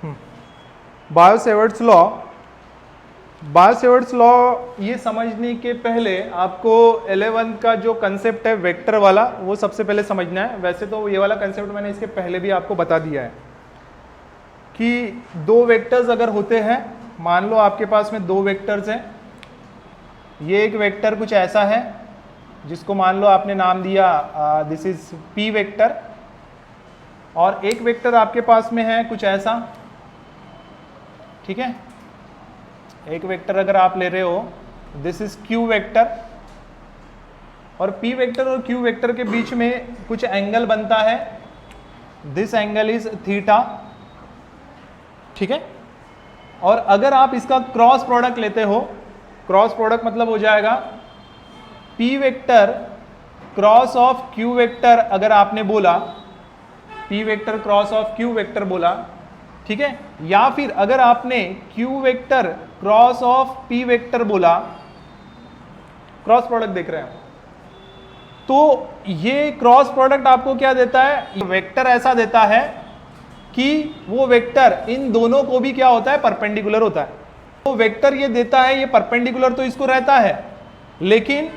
Bio-Savart's law, bio-Savart's law ये समझने के पहले आपको 11 का जो कंसेप्ट है वेक्टर वाला वो सबसे पहले समझना है। वैसे तो ये वाला कंसेप्ट मैंने इसके पहले भी आपको बता दिया है कि दो वेक्टर्स अगर होते हैं, मान लो आपके पास में दो वेक्टर्स हैं, ये एक वेक्टर कुछ ऐसा है जिसको मान लो आपने नाम दिया दिस इज पी वेक्टर, और एक वेक्टर आपके पास में है कुछ ऐसा, ठीक है। एक वेक्टर अगर आप ले रहे हो दिस इज क्यू वेक्टर, और पी वेक्टर और क्यू वेक्टर के बीच में कुछ एंगल बनता है, दिस एंगल इज थीटा, ठीक है। और अगर आप इसका क्रॉस प्रोडक्ट लेते हो, क्रॉस प्रोडक्ट मतलब हो जाएगा P vector cross of Q vector, अगर आपने बोला P vector cross of Q vector बोला, ठीक है, या फिर अगर आपने Q vector cross of P vector बोला, क्रॉस प्रोडक्ट देख रहे हैं, तो ये क्रॉस प्रोडक्ट आपको क्या देता है, वेक्टर ऐसा देता है कि वो वेक्टर इन दोनों को भी क्या होता है, परपेंडिकुलर होता है। तो वेक्टर ये देता है, ये परपेंडिकुलर तो इसको रहता है, लेकिन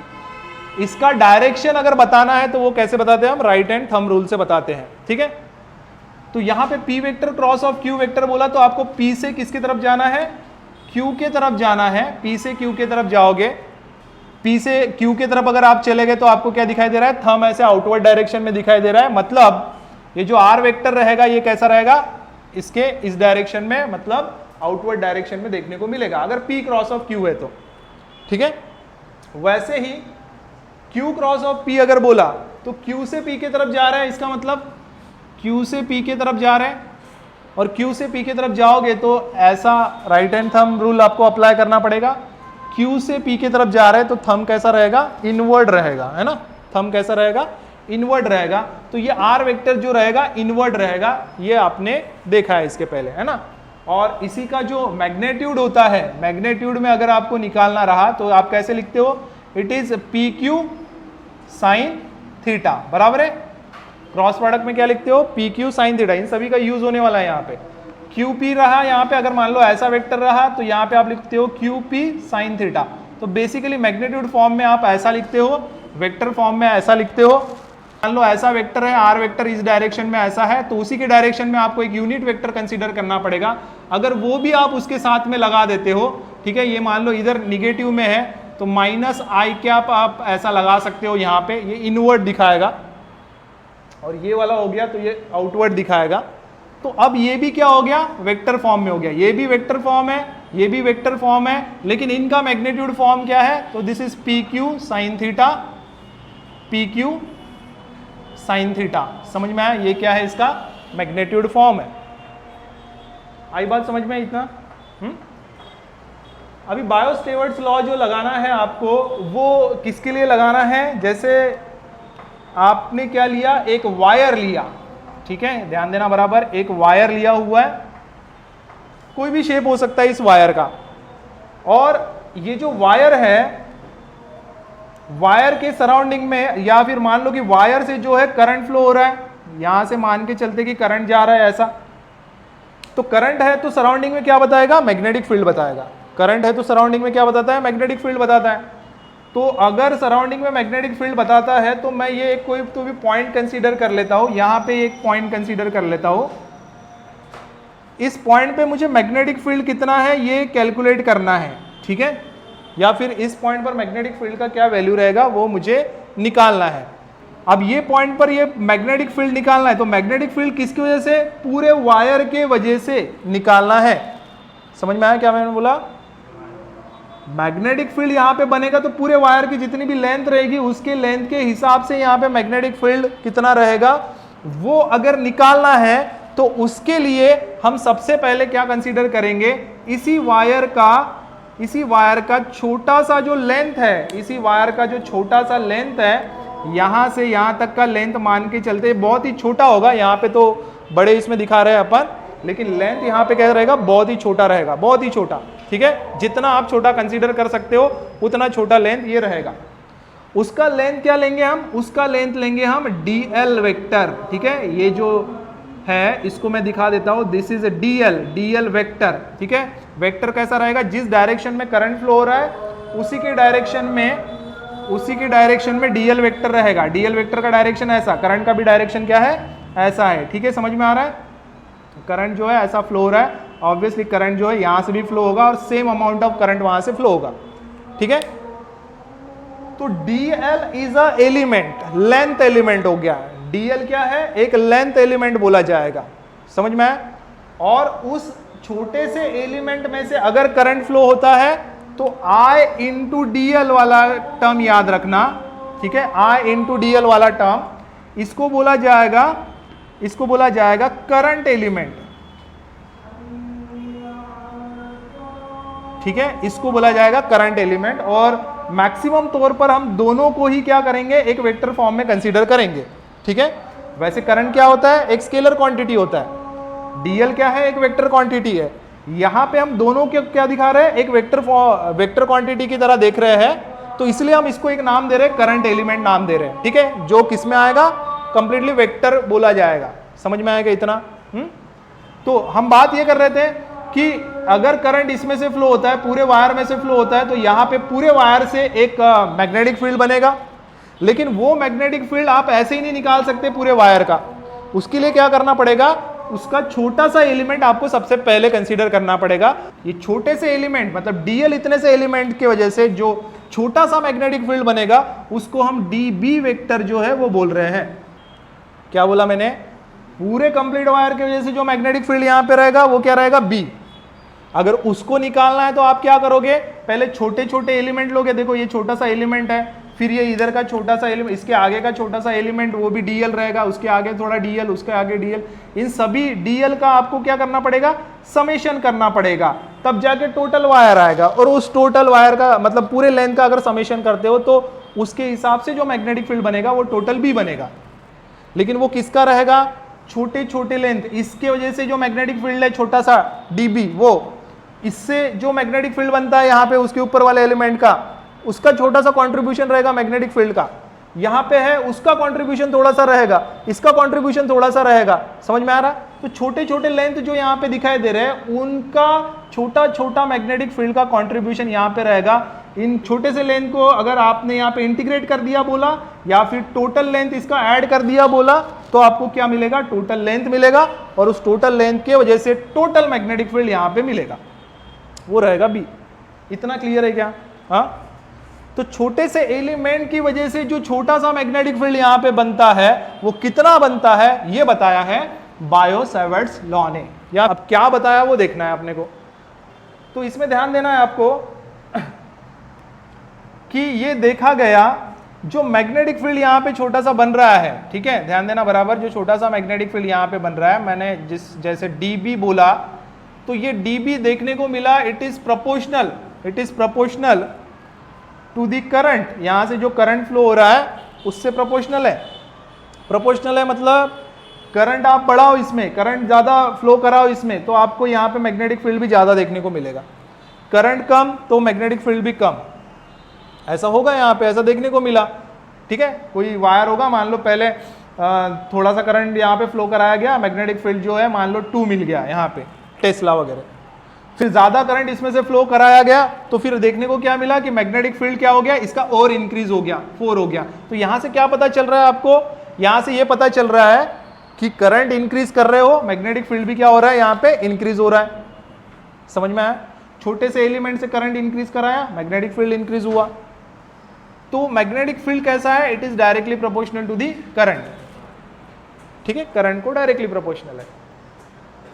इसका डायरेक्शन अगर बताना है तो वो कैसे बताते हैं, हम राइट हैंड थंब रूल से बताते हैं, ठीक है। तो यहां पे P vector cross of Q vector बोला तो आपको पी से किसकी तरफ जाना है, क्यू के तरफ जाना है, पी से क्यू के तरफ जाओगे, पी से क्यू के तरफ अगर आप चले गए तो आपको क्या दिखाई दे रहा है, थंब ऐसे आउटवर्ड डायरेक्शन में दिखाई दे रहा है, मतलब ये जो आर वेक्टर रहेगा ये कैसा रहेगा, इसके इस डायरेक्शन में, मतलब आउटवर्ड डायरेक्शन में देखने को मिलेगा अगर पी क्रॉस ऑफ क्यू है तो, ठीक है। वैसे ही क्यू क्रॉस ऑफ पी अगर बोला तो क्यू से पी के तरफ जा रहा है, इसका मतलब क्यू से पी के तरफ जा रहे हैं, और क्यू से पी के तरफ जाओगे तो ऐसा राइट हैंड थंब रूल आपको अप्लाई करना पड़ेगा। क्यू से पी के तरफ जा रहे हैं तो थंब कैसा रहेगा, इनवर्ड रहेगा, है ना, थंब कैसा रहेगा, इनवर्ड रहेगा। तो ये आर वेक्टर जो रहेगा इनवर्ड रहेगा, ये आपने देखा है इसके पहले, है ना। और इसी का जो मैग्नेट्यूड होता है, मैग्नेट्यूड में अगर आपको निकालना रहा तो आप कैसे लिखते हो, it is P Q sine theta, बराबर है। क्रॉस प्रोडक्ट में क्या लिखते हो, पी क्यू साइन थीटा, इन सभी का यूज होने वाला है यहाँ पे। क्यू पी रहा यहाँ पे, अगर मान लो ऐसा वेक्टर रहा तो यहाँ पे आप लिखते हो क्यू पी साइन थीटा। तो बेसिकली मैग्नीट्यूड फॉर्म में आप ऐसा लिखते हो, वेक्टर फॉर्म में ऐसा लिखते हो। मान लो ऐसा वेक्टर है, आर वेक्टर इस डायरेक्शन में ऐसा है, तो उसी के डायरेक्शन में आपको एक यूनिट वेक्टर कंसीडर करना पड़ेगा। अगर वो भी आप उसके साथ में लगा देते हो, ठीक है, ये मान लो इधर निगेटिव में है तो माइनस आई कैप आप ऐसा लगा सकते हो, यहाँ पे ये इनवर्ड दिखाएगा, और ये वाला हो गया तो ये आउटवर्ड दिखाएगा। तो अब ये भी क्या हो गया, वेक्टर फॉर्म में हो गया, ये भी वेक्टर फॉर्म है, ये भी वेक्टर फॉर्म है, लेकिन इनका मैग्नीट्यूड फॉर्म क्या है, तो this is P Q sine theta, P Q sine theta. समझ में आया, ये क्या है, इसका मैग्नीट्यूड फॉर्म है। आई बात समझ में इतना? अभी बायो-सेवर्ट्स लॉ जो लगाना है आपको, वो किसके लिए लगाना है, जैसे आपने क्या लिया, एक वायर लिया, ठीक है, ध्यान देना बराबर, एक वायर लिया हुआ है, कोई भी शेप हो सकता है इस वायर का, और ये जो वायर है, वायर के सराउंडिंग में, या फिर मान लो कि वायर से जो है करंट फ्लो हो रहा है, यहां से मान के चलते कि करंट जा रहा है ऐसा, तो करंट है तो सराउंडिंग में क्या बताएगा, मैग्नेटिक फील्ड बताएगा। करंट है तो सराउंडिंग में क्या बताता है, मैग्नेटिक फील्ड बताता है। तो अगर सराउंडिंग में मैग्नेटिक फील्ड बताता है तो मैं ये एक कोई तो भी पॉइंट कंसीडर कर लेता हूं, यहां पे एक पॉइंट कंसीडर कर लेता हूं, इस पॉइंट पे मुझे मैग्नेटिक फील्ड कितना है ये कैलकुलेट करना है, ठीक है, या फिर इस पॉइंट पर मैग्नेटिक फील्ड का क्या वैल्यू रहेगा वो मुझे निकालना है। अब ये पॉइंट पर ये मैग्नेटिक फील्ड निकालना है, तो मैग्नेटिक फील्ड किसकी वजह से, पूरे वायर के वजह से निकालना है। समझ में आया क्या मैंने बोला, मैग्नेटिक फील्ड यहां पे बनेगा तो पूरे वायर की जितनी भी लेंथ रहेगी उसके लेंथ के हिसाब से यहां पे मैग्नेटिक फील्ड कितना रहेगा वो अगर निकालना है, तो उसके लिए हम सबसे पहले क्या कंसीडर करेंगे, इसी वायर का छोटा सा जो लेंथ है, इसी वायर का जो छोटा सा लेंथ है, यहां से यहां तक का लेंथ मान के चलते, बहुत ही छोटा होगा, यहां पे तो बड़े इसमें दिखा रहे हैं अपन, लेकिन लेंथ यहां पे क्या रहेगा, बहुत ही छोटा रहेगा, बहुत ही छोटा, ठीक है, जितना आप छोटा कंसीडर कर सकते हो उतना छोटा लेंथ ये रहेगा। उसका लेंथ क्या लेंगे हम, उसका लेंथ लेंगे हम dl वेक्टर, ठीक है, ये जो है, इसको मैं दिखा देता हूं, दिस इज डीएल वेक्टर, ठीक है। वेक्टर कैसा रहेगा, जिस डायरेक्शन में करंट फ्लो हो रहा है उसी के डायरेक्शन में डीएल वेक्टर रहेगा। डीएल वेक्टर का डायरेक्शन ऐसा, करंट का भी डायरेक्शन क्या है, ऐसा है, ठीक है, समझ में आ रहा है। करंट जो है ऐसा फ्लो हो रहा है, ऑब्वियसली करंट जो है यहां से भी फ्लो होगा और सेम अमाउंट ऑफ करंट वहां से फ्लो होगा, ठीक है। तो DL is a element, length element हो गया। डीएल क्या है, एक लेंथ एलिमेंट बोला जाएगा, समझ में आया। और उस छोटे से एलिमेंट में से अगर करंट फ्लो होता है तो I इंटू डीएल वाला टर्म याद रखना, ठीक है। I इंटू डीएल वाला टर्म, इसको बोला जाएगा करंट एलिमेंट, ठीक है, इसको बोला जाएगा करंट एलिमेंट। और मैक्सिमम तौर पर हम दोनों को ही क्या करेंगे, एक वेक्टर फॉर्म में कंसीडर करेंगे, ठीक है। वैसे करंट क्या होता है, एक स्केलर क्वांटिटी होता है, डीएल क्या है, एक वेक्टर क्वांटिटी है। यहां पे हम दोनों के क्या दिखा रहे हैं, एक वेक्टर क्वांटिटी की तरह देख रहे हैं, तो इसलिए हम इसको एक नाम दे रहे हैं, करंट एलिमेंट नाम दे रहे हैं, ठीक है। जो किस में आएगा, कंप्लीटली वेक्टर बोला जाएगा, समझ में आएगा इतना। तो हम बात ये कर रहे थे कि अगर करंट इसमें से फ्लो होता है, पूरे वायर में से फ्लो होता है, तो यहां पे पूरे वायर से एक मैग्नेटिक फील्ड बनेगा। लेकिन वो मैग्नेटिक फील्ड आप ऐसे ही नहीं निकाल सकते पूरे वायर का, उसके लिए क्या करना पड़ेगा, उसका छोटा सा एलिमेंट आपको सबसे पहले कंसीडर करना पड़ेगा। ये छोटे से एलिमेंट मतलब डीएल इतने से एलिमेंट की वजह से जो छोटा सा मैग्नेटिक फील्ड बनेगा उसको हम डीबी वेक्टर जो है वो बोल रहे हैं। क्या बोला मैंने, पूरे कंप्लीट वायर की वजह से जो मैग्नेटिक फील्ड यहां पे रहेगा वो क्या रहेगा, बी। अगर उसको निकालना है तो आप क्या करोगे, पहले छोटे छोटे एलिमेंट लोगे, देखो ये छोटा सा एलिमेंट है, फिर ये इधर का छोटा सा एलिमेंट, इसके आगे का छोटा सा एलिमेंट वो भी डीएल रहेगा, उसके आगे थोड़ा डीएल, उसके आगे डीएल, इन सभी डीएल का आपको क्या करना पड़ेगा, समेशन करना पड़ेगा, तब जाके टोटल वायर आएगा। और उस टोटल वायर का मतलब पूरे लेंथ का अगर समेशन करते हो तो उसके हिसाब से जो मैग्नेटिक फील्ड बनेगा वो टोटल भी बनेगा। लेकिन वो किसका रहेगा, छोटे छोटे लेंथ, इसके वजह से जो मैग्नेटिक फील्ड है छोटा सा डीबी, वो इससे जो मैग्नेटिक फील्ड बनता है यहाँ पे उसके ऊपर वाले एलिमेंट का, उसका छोटा सा कंट्रीब्यूशन रहेगा मैग्नेटिक फील्ड का, यहाँ पे है उसका कंट्रीब्यूशन थोड़ा सा रहेगा, इसका कंट्रीब्यूशन थोड़ा सा रहेगा, समझ में आ रहा। तो छोटे छोटे लेंथ जो यहाँ पे दिखाई दे रहे हैं उनका छोटा छोटा मैग्नेटिक फील्ड का कंट्रीब्यूशन यहाँ पे रहेगा। इन छोटे से लेंथ को अगर आपने यहाँ पे इंटीग्रेट कर दिया बोला, या फिर टोटल लेंथ इसका ऐड कर दिया बोला, तो आपको क्या मिलेगा, टोटल लेंथ मिलेगा। और उस टोटल लेंथ के वजह से टोटल मैग्नेटिक फील्ड यहाँ पे मिलेगा, वो रहेगा बी। इतना क्लियर है क्या, हाँ। तो छोटे से एलिमेंट की वजह से जो छोटा सा मैग्नेटिक फील्ड यहां पे बनता है वो कितना बनता है, ये बताया है बायो-सैवर्ट्स लॉ ने। या अब क्या बताया वो देखना है अपने को। तो इसमें ध्यान देना है आपको कि ये देखा गया जो मैग्नेटिक फील्ड यहां पे छोटा सा बन रहा है, ठीक है, ध्यान देना बराबर, जो छोटा सा मैग्नेटिक फील्ड यहां पे बन रहा है, मैंने जैसे डीबी बोला, तो ये डीबी देखने को मिला, it is proportional to the current. यहां से जो करंट फ्लो हो रहा है उससे प्रोपोर्शनल है मतलब करंट आप बढ़ाओ इसमें, करंट ज्यादा फ्लो कराओ इसमें, तो आपको यहां पे मैग्नेटिक फील्ड भी ज्यादा देखने को मिलेगा। करंट कम तो मैग्नेटिक फील्ड भी कम, ऐसा होगा यहां पे, ऐसा देखने को मिला, ठीक है। कोई वायर होगा, मान लो पहले थोड़ा सा करंट यहाँ पे फ्लो कराया गया, मैग्नेटिक फील्ड जो है मान लो 2 मिल गया यहाँ पे, टेस्ला वगैरह, फिर ज्यादा करंट इसमें से फ्लो कराया गया तो फिर देखने को क्या मिला कि मैग्नेटिक फील्ड क्या हो गया, इसका और इंक्रीज हो गया, 4 हो गया। तो यहां से क्या पता चल रहा है आपको, यहां से ये पता चल रहा है कि करंट इंक्रीज कर रहे हो, मैग्नेटिक फील्ड भी क्या हो रहा है, यहां पे इंक्रीज हो रहा है। समझ में आया, छोटे से एलिमेंट से करंट इंक्रीज कराया, मैग्नेटिक फील्ड इंक्रीज हुआ। तो मैग्नेटिक फील्ड कैसा है, it is directly proportional to the current, ठीक है, करंट को डायरेक्टली प्रोपोर्शनल है।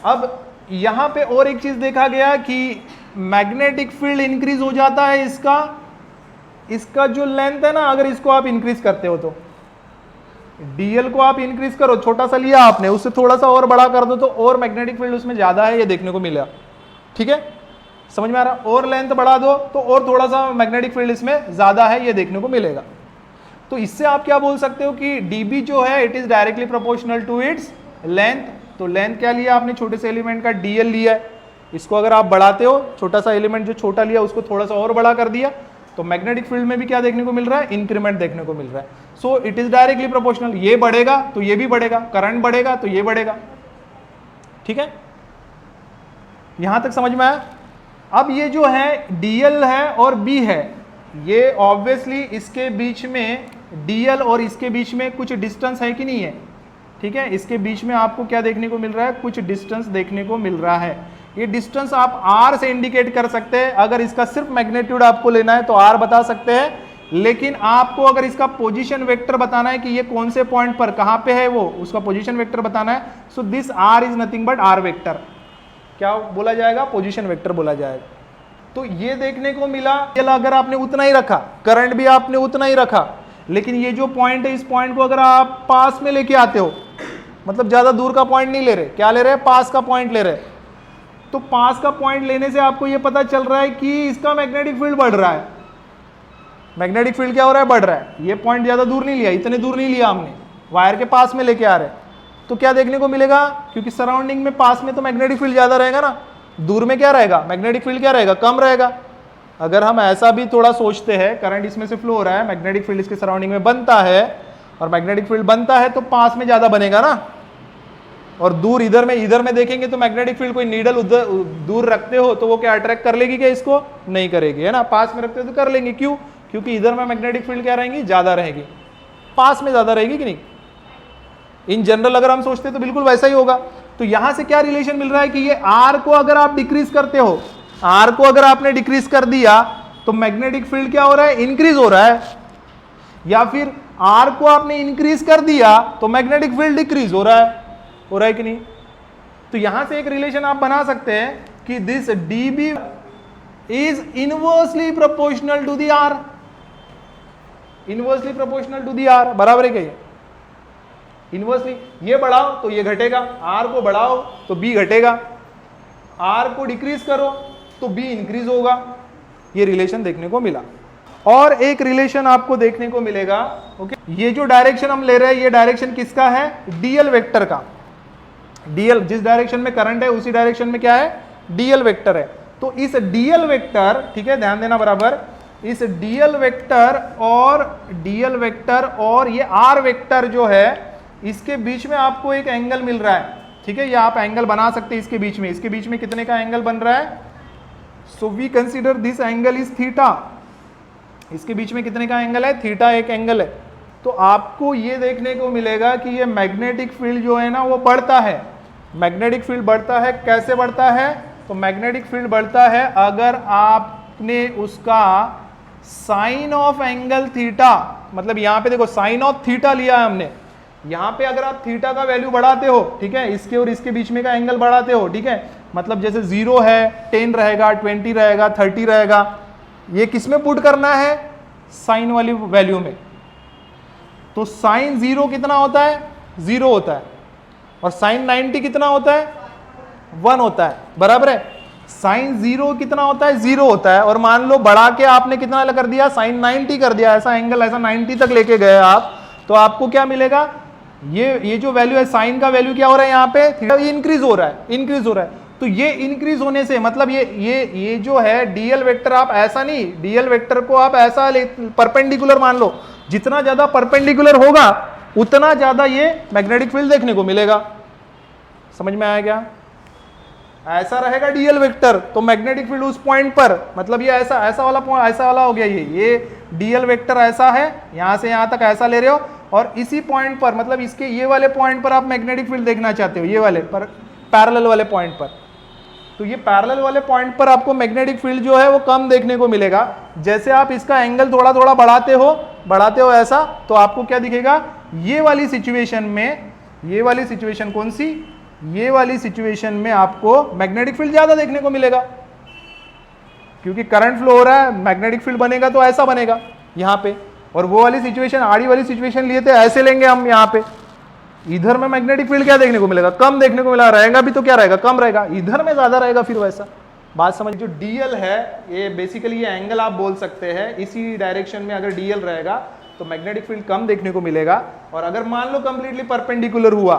अब यहां पे और एक चीज देखा गया कि मैग्नेटिक फील्ड इंक्रीज हो जाता है, इसका जो लेंथ है ना, अगर इसको आप इंक्रीज करते हो तो डीएल को आप इंक्रीज करो, छोटा सा लिया आपने, उससे थोड़ा सा और बड़ा कर दो तो और मैग्नेटिक फील्ड उसमें ज्यादा है, ये देखने को मिला, ठीक है, समझ में आ रहा। और लेंथ बढ़ा दो तो और थोड़ा सा मैग्नेटिक फील्ड इसमें ज्यादा है, ये देखने को मिलेगा। तो इससे आप क्या बोल सकते हो कि डीबी जो है it is directly proportional to its length. तो लेंथ क्या लिया आपने, छोटे से एलिमेंट का डीएल लिया है, इसको अगर आप बढ़ाते हो, छोटा सा एलिमेंट जो छोटा लिया उसको थोड़ा सा और बड़ा कर दिया, तो मैग्नेटिक फील्ड में भी क्या देखने को मिल रहा है, इंक्रीमेंट देखने को मिल रहा है। So it is directly proportional, ये बढ़ेगा तो ये भी बढ़ेगा, करंट बढ़ेगा तो ये बढ़ेगा, ठीक है, यहां तक समझ में आया। अब ये जो है डीएल है और बी है, ये ऑब्वियसली इसके बीच में डीएल और इसके बीच में कुछ डिस्टेंस है कि नहीं है, ठीक है, इसके बीच में आपको क्या देखने को मिल रहा है, कुछ डिस्टेंस देखने को मिल रहा है। ये डिस्टेंस आप आर से इंडिकेट कर सकते हैं, अगर इसका सिर्फ मैग्नीट्यूड आपको लेना है तो आर बता सकते हैं, लेकिन आपको अगर इसका पोजीशन वेक्टर बताना है कि ये कौन से पॉइंट पर कहां पे है, वो उसका पोजीशन वेक्टर बताना है, so this r is nothing but r vector. क्या बोला जाएगा, पोजीशन वेक्टर बोला जाएगा। तो ये देखने को मिला, अगर आपने उतना ही रखा, करंट भी आपने उतना ही रखा, लेकिन ये जो पॉइंट है, इस पॉइंट को अगर आप पास में लेके आते हो, मतलब ज्यादा दूर का पॉइंट नहीं ले रहे, क्या ले रहे हैं, पास का पॉइंट ले रहे, तो पास का पॉइंट लेने से आपको ये पता चल रहा है कि इसका मैग्नेटिक फील्ड बढ़ रहा है। मैग्नेटिक फील्ड क्या हो रहा है, बढ़ रहा है। ये पॉइंट ज्यादा दूर नहीं लिया, इतने दूर नहीं लिया हमने, वायर के पास में लेके आ रहे, तो क्या देखने को मिलेगा, क्योंकि सराउंडिंग में पास में तो मैग्नेटिक फील्ड ज्यादा रहेगा ना, दूर में क्या रहेगा, मैग्नेटिक फील्ड क्या रहेगा, कम रहेगा। अगर हम ऐसा भी थोड़ा सोचते हैं, करंट इसमें से फ्लो हो रहा है, मैग्नेटिक फील्ड इसके सराउंडिंग में बनता है, और मैग्नेटिक फील्ड बनता है तो पास में ज्यादा बनेगा ना, और दूर इधर में देखेंगे तो मैग्नेटिक फील्ड कोई नीडल उधर दूर रखते हो तो वो क्या अट्रैक्ट कर लेगी क्या, इसको नहीं करेगी, है ना, पास में रखते हो तो कर लेंगे, क्यों, क्योंकि इधर में मैग्नेटिक फील्ड क्या रहेंगी, ज्यादा रहेगी, पास में ज्यादा रहेगी कि नहीं। इन जनरल अगर हम सोचते तो बिल्कुल वैसा ही होगा। तो यहां से क्या रिलेशन मिल रहा है कि ये आर को अगर आप डिक्रीज करते हो, आर को अगर आपने डिक्रीज कर दिया तो मैग्नेटिक फील्ड क्या हो रहा है, इंक्रीज हो रहा है, या फिर आर को आपने इंक्रीज कर दिया तो मैग्नेटिक फील्ड डिक्रीज हो रहा है कि नहीं। तो यहां से एक रिलेशन आप बना सकते हैं कि this dB is inversely proportional to the r, inversely proportional to the r, बराबर है क्या, ये इनवर्सली, ये बढ़ाओ तो ये घटेगा, आर को बढ़ाओ तो बी घटेगा, आर को डिक्रीज करो तो बी इंक्रीज होगा। ये रिलेशन देखने को मिला। और एक रिलेशन आपको देखने को मिलेगा, ओके, ये जो डायरेक्शन हम ले रहे हैं, ये डायरेक्शन किसका है, डीएल वेक्टर का। डीएल जिस डायरेक्शन में करंट है उसी डायरेक्शन में क्या है, डीएल वेक्टर है। तो इस डीएल वेक्टर, ठीक है, ध्यान देना बराबर, इस डीएल वेक्टर और ये आर वेक्टर जो है, इसके बीच में आपको एक एंगल मिल रहा है, ठीक है, ये आप एंगल बना सकते हैं इसके बीच में कितने का एंगल बन रहा है, so we consider this angle is theta, इसके बीच में कितने का एंगल है, थीटा एक एंगल है। तो आपको ये देखने को मिलेगा कि ये मैग्नेटिक फील्ड जो है ना वो बढ़ता है, मैग्नेटिक फील्ड बढ़ता है, कैसे बढ़ता है, तो मैग्नेटिक फील्ड बढ़ता है अगर आपने उसका साइन ऑफ एंगल थीटा, मतलब यहां पे देखो साइन ऑफ थीटा लिया है हमने, यहां पे अगर आप थीटा का वैल्यू बढ़ाते हो, ठीक है, इसके और इसके बीच में का एंगल बढ़ाते हो, ठीक है, मतलब जैसे 0 है, 10 रहेगा, 20 रहेगा, 30 रहेगा, ये किस में पुट करना है, साइन वाली वैल्यू में। तो साइन 0 कितना होता है, 0 होता है, और साइन 90 कितना होता है, 1 होता है, बराबर है। साइन 0 कितना होता है, 0 होता है, और मान लो बढ़ा के आपने कितना कर दिया, साइन 90 कर दिया, ऐसा एंगल ऐसा 90 तक लेके गए आप, तो आपको क्या मिलेगा, ये जो वैल्यू है, साइन का वैल्यू क्या हो रहा है यहाँ पे, ये इंक्रीज हो रहा है, तो ये इंक्रीज होने से मतलब ये जो है डीएल वेक्टर, आप ऐसा नहीं, डीएल वेक्टर को आप ऐसा परपेंडिकुलर मान लो, जितना ज्यादा परपेंडिकुलर होगा उतना ज्यादा ये मैग्नेटिक फील्ड देखने को मिलेगा। समझ में आया क्या, ऐसा रहेगा डीएल वेक्टर तो मैग्नेटिक फील्ड उस पॉइंट पर, मतलब ये ऐसा वाला हो गया, ये डीएल वेक्टर ऐसा है, यहां से यहां तक ऐसा ले रहे हो, और इसी पॉइंट पर, मतलब इसके ये वाले पॉइंट पर आप मैग्नेटिक फील्ड देखना चाहते हो, ये वाले पर, पैरेलल वाले पॉइंट पर, तो ये पैरेलल वाले पॉइंट पर आपको मैग्नेटिक फील्ड जो है वो कम देखने को मिलेगा। जैसे आप इसका एंगल थोड़ा थोड़ा बढ़ाते हो ऐसा, तो आपको क्या दिखेगा, ये वाली सिचुएशन कौन सी, ये वाली सिचुएशन में आपको मैग्नेटिक फील्ड ज्यादा देखने को मिलेगा, क्योंकि करंट फ्लो हो रहा है, मैग्नेटिक फील्ड बनेगा तो ऐसा बनेगा यहां पे, और वो वाली सिचुएशन, आड़ी वाली सिचुएशन लिए थे ऐसे लेंगे हम यहाँ पे, इधर में मैग्नेटिक फील्ड क्या देखने को मिलेगा, कम देखने को मिला, रहेगा भी तो क्या रहेगा, कम रहेगा, इधर में ज्यादा रहेगा, फिर वैसा बात समझ। जो डीएल है ये बेसिकली ये एंगल आप बोल सकते हैं, इसी डायरेक्शन में अगर डीएल रहेगा तो मैग्नेटिक फील्ड कम देखने को मिलेगा, और अगर मान लो कंप्लीटली परपेंडिकुलर हुआ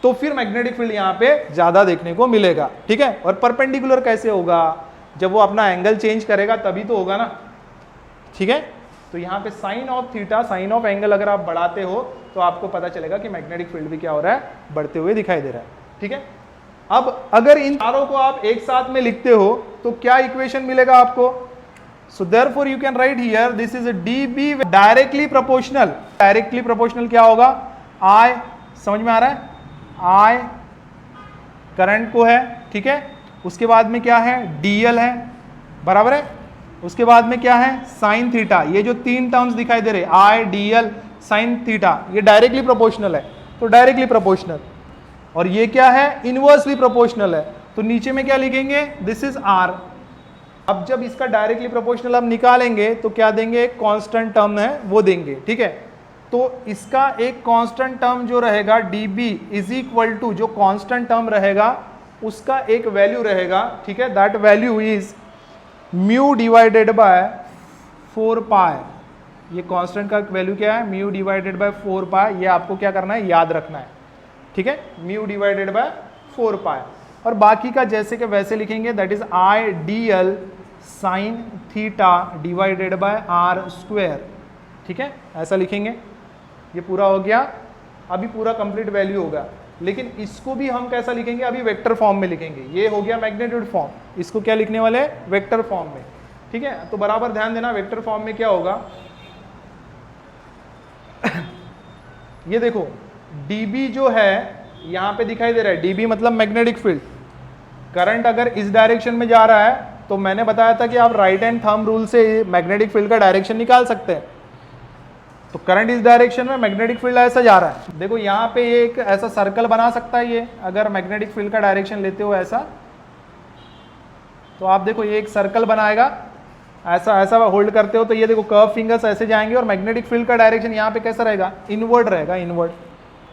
तो फिर मैग्नेटिक फील्ड यहाँ पे ज्यादा देखने को मिलेगा, ठीक है। और परपेंडिकुलर कैसे होगा, जब वो अपना एंगल चेंज करेगा तभी तो होगा ना, ठीक है। तो यहाँ पे sine of theta, sine of angle अगर आप बढ़ाते हो तो आपको पता चलेगा कि मैग्नेटिक फील्ड भी क्या हो रहा है, बढ़ते हुए दिखाई दे रहा है, ठीक है। अब अगर इन चारों को आप एक साथ में लिखते हो तो क्या इक्वेशन मिलेगा आपको? So therefore you can write here this is dB directly proportional. Directly proportional क्या होगा? आई, समझ में आ रहा है? आई करंट को है, ठीक है। उसके बाद में क्या है? डीएल है, बराबर है। उसके बाद में क्या है? Sine theta. ये जो तीन टर्म्स दिखाई दे रहे आई डीएल साइन थीटा, ये डायरेक्टली प्रोपोर्शनल है, तो डायरेक्टली प्रोपोर्शनल। और ये क्या है? इनवर्सली प्रोपोर्शनल है, तो नीचे में क्या लिखेंगे? This is r. अब जब इसका डायरेक्टली प्रोपोर्शनल हम निकालेंगे तो क्या देंगे? एक कांस्टेंट टर्म है वो देंगे, ठीक है। तो इसका एक कांस्टेंट टर्म जो रहेगा dB इज इक्वल टू, जो कांस्टेंट टर्म रहेगा उसका एक वैल्यू रहेगा, ठीक है। That value is mu divided by 4 पाई। ये कांस्टेंट का वैल्यू क्या है? म्यू डिवाइडेड बाय 4 पाई। ये आपको क्या करना है? याद रखना है, ठीक है। Mu divided by 4 pi. और बाकी का जैसे कि वैसे लिखेंगे, that is I dL sine theta divided by r square, ठीक है, ऐसा लिखेंगे। ये पूरा हो गया, अभी पूरा कंप्लीट वैल्यू होगा। लेकिन इसको भी हम कैसा लिखेंगे? अभी वेक्टर फॉर्म में लिखेंगे। ये हो गया मैग्नीट्यूड फॉर्म, इसको क्या लिखने वाले? वेक्टर फॉर्म में, ठीक है। तो बराबर ध्यान देना, वेक्टर फॉर्म में क्या होगा? ये देखो dB जो है यहां पे दिखाई दे रहा है, dB मतलब मैग्नेटिक फील्ड। करंट अगर इस डायरेक्शन में जा रहा है तो मैंने बताया था कि आप राइट हैंड थंब रूल से मैग्नेटिक फील्ड का डायरेक्शन निकाल सकते हैं। तो करंट इस डायरेक्शन में, मैग्नेटिक फील्ड ऐसा जा रहा है। देखो यहाँ पे एक ऐसा सर्कल बना सकता है ये, अगर मैग्नेटिक फील्ड का डायरेक्शन लेते हो ऐसा, तो आप देखो ये एक सर्कल बनाएगा, ऐसा ऐसा होल्ड करते हो तो ये देखो कर्व फिंगर्स ऐसे जाएंगे और मैग्नेटिक फील्ड का डायरेक्शन यहाँ पे कैसा रहेगा? इनवर्ड रहेगा, इनवर्ड,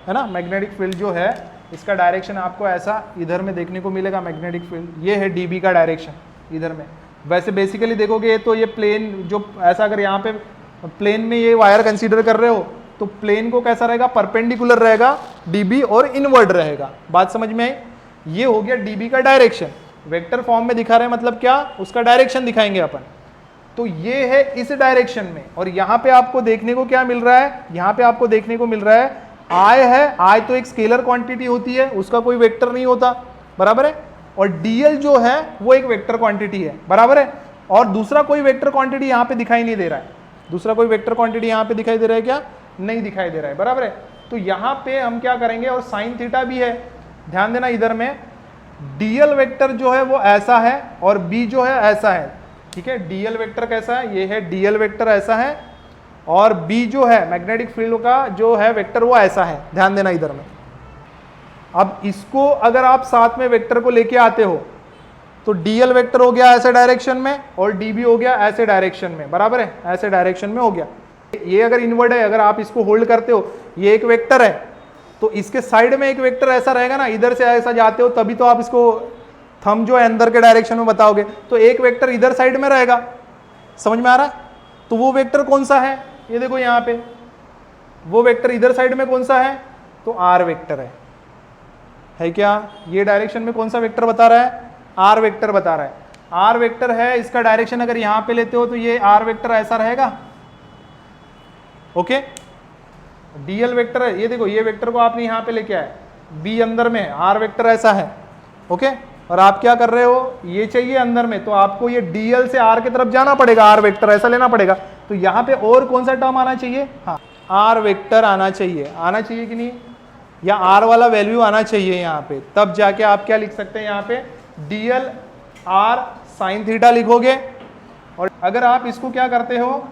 है ना। मैग्नेटिक फील्ड जो है इसका डायरेक्शन आपको ऐसा इधर में देखने को मिलेगा। मैग्नेटिक फील्ड ये है dB का डायरेक्शन इधर में। वैसे बेसिकली देखोगे तो ये प्लेन जो ऐसा, अगर यहाँ पे प्लेन में ये वायर कंसीडर कर रहे हो तो प्लेन को कैसा रहेगा? परपेंडिकुलर रहेगा dB और इनवर्ड रहेगा। बात समझ में आई? ये हो गया dB का डायरेक्शन। वेक्टर फॉर्म में दिखा रहे हैं मतलब क्या? उसका डायरेक्शन दिखाएंगे अपन। तो ये है इस डायरेक्शन में, और यहाँ पे आपको देखने को क्या मिल रहा है? यहाँ पे आपको देखने को मिल रहा है आई है। आई तो एक स्केलर क्वांटिटी होती है, उसका कोई वेक्टर नहीं होता, बराबर है। और डीएल जो है वो एक वेक्टर क्वांटिटी है, बराबर है। और दूसरा कोई वेक्टर क्वांटिटी यहाँ पे दिखाई नहीं दे रहा है। दूसरा कोई वेक्टर क्वांटिटी यहाँ पे दिखाई दे रहा है क्या? नहीं दिखाई दे रहा है, बराबर है। तो यहाँ पे हम क्या करेंगे? और साइन थीटा भी है, ध्यान देना इधर में। डीएल वेक्टर जो है वो ऐसा है और बी जो है ऐसा है, ठीक है। डीएल वेक्टर कैसा है? ये है डीएल वेक्टर ऐसा है, और बी जो है मैग्नेटिक फील्ड का जो है वेक्टर वो ऐसा है, ध्यान देना इधर में। अब इसको अगर आप साथ में वेक्टर को लेके आते हो तो डीएल वेक्टर हो गया ऐसे डायरेक्शन में और डीबी हो गया ऐसे डायरेक्शन में, बराबर है, ऐसे डायरेक्शन में हो गया। ये अगर इनवर्ड है, अगर आप इसको होल्ड करते हो, ये एक वेक्टर है तो इसके साइड में एक वेक्टर ऐसा रहेगा ना, इधर से ऐसा जाते हो तभी तो आप इसको थंब जो है अंदर के डायरेक्शन में बताओगे। तो एक वेक्टर इधर साइड में रहेगा, समझ में आ रहा है? तो वो वेक्टर कौन सा है? ये देखो यहाँ पे वो वेक्टर इधर साइड में कौन सा है? तो आर वेक्टर है क्या? ये डायरेक्शन में कौन सा वेक्टर बता रहा है? आर वेक्टर बता रहा है। आर वेक्टर है, इसका डायरेक्शन अगर यहां पे लेते हो तो ये आर वेक्टर ऐसा रहेगा, ओके। डीएल वेक्टर है, ये देखो ये वेक्टर को आपने यहां पे लेके आए, बी अंदर में, आर वेक्टर ऐसा है, ओके। और आप क्या कर रहे हो? ये चाहिए अंदर में, तो आपको ये डीएल से आर की तरफ जाना पड़ेगा, आर वेक्टर ऐसा लेना पड़ेगा। तो यहाँ पे और कौन सा टर्म आना चाहिए? हाँ, आर वेक्टर आना चाहिए, आना चाहिए कि नहीं? या आर वाला वैल्यू आना चाहिए यहाँ पे, तब जाके आप क्या लिख सकते हैं यहाँ पे? डीएल आर साइन थीटा लिखोगे। और अगर आप इसको क्या करते हो?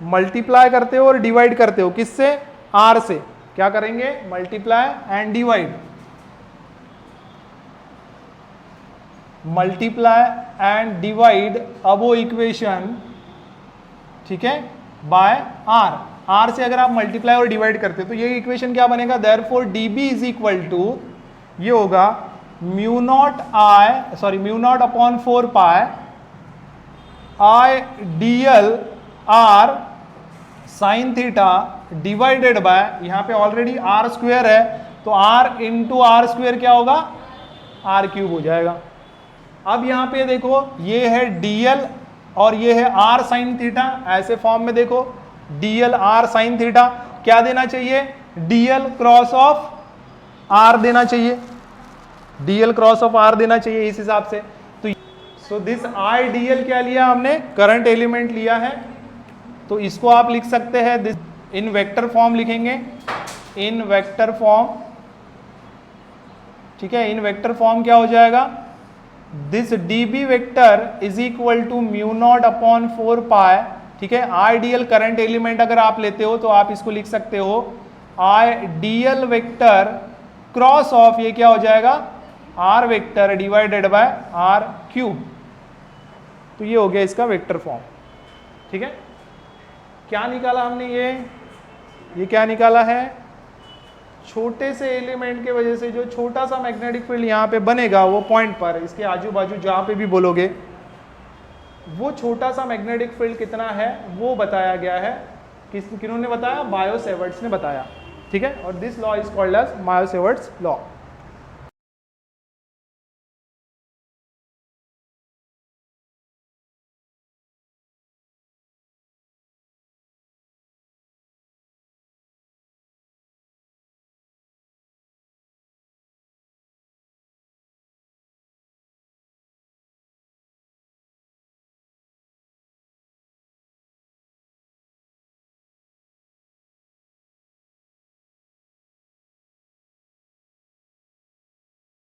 मल्टीप्लाई करते हो और डिवाइड करते हो, किससे? आर से। क्या करेंगे? Multiply and divide, multiply and divide above equation, ठीक है, बाय आर। आर से अगर आप मल्टीप्लाई और डिवाइड करते हो तो ये इक्वेशन क्या बनेगा? Therefore dB is equal to, ये होगा mu naught upon 4 pi I dL r sine theta divided by, यहां पे ऑलरेडी आर स्क्वायर है तो आर इंटू आर स्क्वायर क्या होगा? आर क्यूब हो जाएगा। अब यहां पे देखो ये है डीएल और ये है आर साइन थीटा, ऐसे फॉर्म में देखो डीएल आर साइन थीटा, क्या देना चाहिए? डीएल क्रॉस ऑफ आर देना चाहिए। dl क्रॉस ऑफ r देना चाहिए इस हिसाब से। तो सो दिस I dl क्या लिया हमने, करंट एलिमेंट लिया है, तो इसको आप लिख सकते हैं दिस इन वेक्टर फॉर्म लिखेंगे, इन वेक्टर फॉर्म, ठीक है। इन वेक्टर फॉर्म क्या हो जाएगा, this db vector is equal to mu naught upon 4 pi, ठीक है। I dl करंट एलिमेंट अगर आप लेते हो तो आप इसको लिख सकते हो I dl vector cross of, ये क्या हो जाएगा, r vector divided by r cube. तो ये हो गया इसका वेक्टर फॉर्म, ठीक है। क्या निकाला हमने, ये क्या निकाला है, छोटे से एलिमेंट के वजह से जो छोटा सा मैग्नेटिक फील्ड यहाँ पे बनेगा वो पॉइंट पर, इसके आजू बाजू जहाँ पे भी बोलोगे, वो छोटा सा मैग्नेटिक फील्ड कितना है वो बताया गया है। किन्होंने बताया, बायो सेवर्ट्स ने बताया, ठीक है। और this law is called as Biot Savart's law.